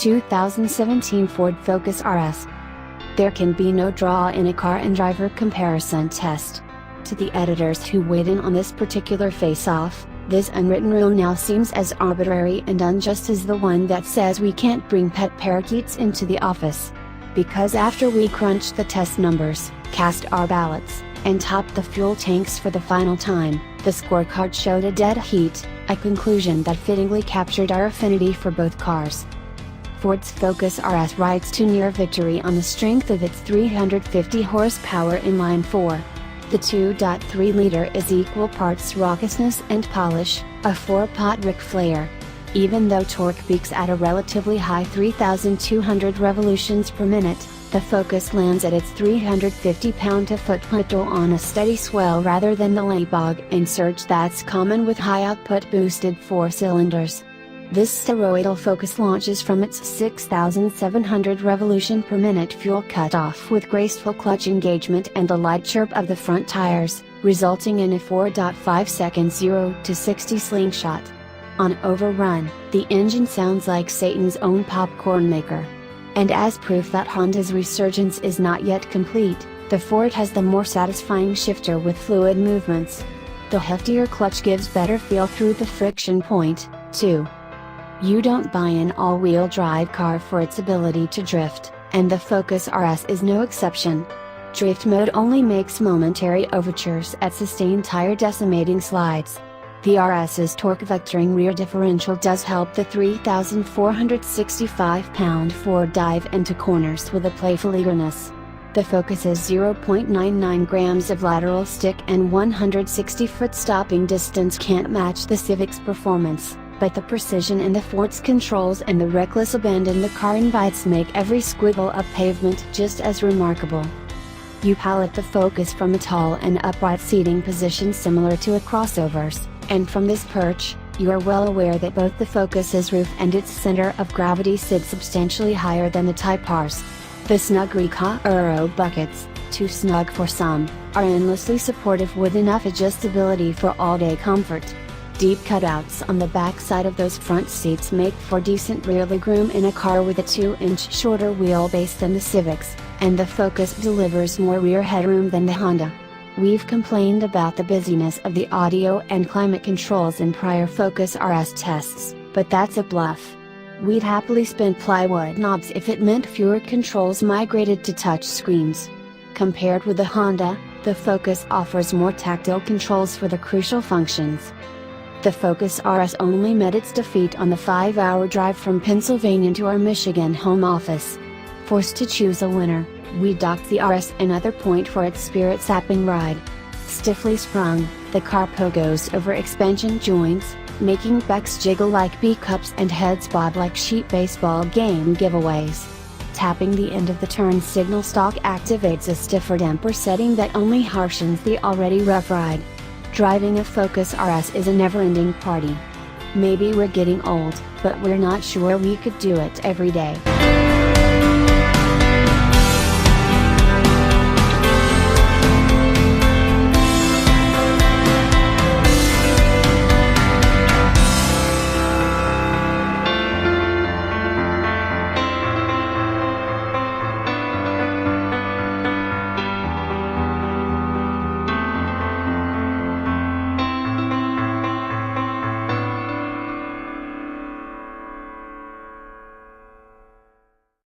2017 Ford Focus RS. There can be no draw in a car and driver comparison test. To the editors who weighed in on this particular face-off, this unwritten rule now seems as arbitrary and unjust as the one that says we can't bring pet parakeets into the office. Because after we crunched the test numbers, cast our ballots, and topped the fuel tanks for the final time, the scorecard showed a dead heat, a conclusion that fittingly captured our affinity for both cars. Ford's Focus RS rides to near victory on the strength of its 350 horsepower inline-four. The 2.3-liter is equal parts raucousness and polish, a 4-pot Ric Flair. Even though torque peaks at a relatively high 3,200 revolutions per minute, the Focus lands at its 350 pound-to-foot plateau on a steady swell rather than the late bog-and-surge that's common with high-output boosted 4 cylinders. This steroidal Focus launches from its 6,700 revolution per minute fuel cutoff with graceful clutch engagement and the light chirp of the front tires, resulting in a 4.5 second 0 to 60 slingshot. On overrun, the engine sounds like Satan's own popcorn maker. And as proof that Honda's resurgence is not yet complete, the Ford has the more satisfying shifter with fluid movements. The heftier clutch gives better feel through the friction point, too. You don't buy an all-wheel drive car for its ability to drift, and the Focus RS is no exception. Drift mode only makes momentary overtures at sustained tire-decimating slides. The RS's torque-vectoring rear differential does help the 3,465-pound Ford dive into corners with a playful eagerness. The Focus's 0.99 grams of lateral stick and 160-foot stopping distance can't match the Civic's performance, but the precision in the Ford's controls and the reckless abandon the car invites make every squiggle of pavement just as remarkable. You pilot the Focus from a tall and upright seating position similar to a crossover's, and from this perch, you are well aware that both the Focus's roof and its center of gravity sit substantially higher than the Type R's. The snug Aero buckets, too snug for some, are endlessly supportive with enough adjustability for all-day comfort. Deep cutouts on the back side of those front seats make for decent rear legroom in a car with a 2-inch shorter wheelbase than the Civic's, and the Focus delivers more rear headroom than the Honda. We've complained about the busyness of the audio and climate controls in prior Focus RS tests, but that's a bluff. We'd happily spend plywood knobs if it meant fewer controls migrated to touch screens. Compared with the Honda, the Focus offers more tactile controls for the crucial functions. The Focus RS only met its defeat on the 5-hour drive from Pennsylvania to our Michigan home office. Forced to choose a winner, we docked the RS another point for its spirit-sapping ride. Stiffly sprung, the car pogos over expansion joints, making becks jiggle like B-cups and heads bob like sheep baseball game giveaways. Tapping the end of the turn signal stalk activates a stiffer damper setting that only harshens the already rough ride. Driving a Focus RS is a never-ending party. Maybe we're getting old, but we're not sure we could do it every day.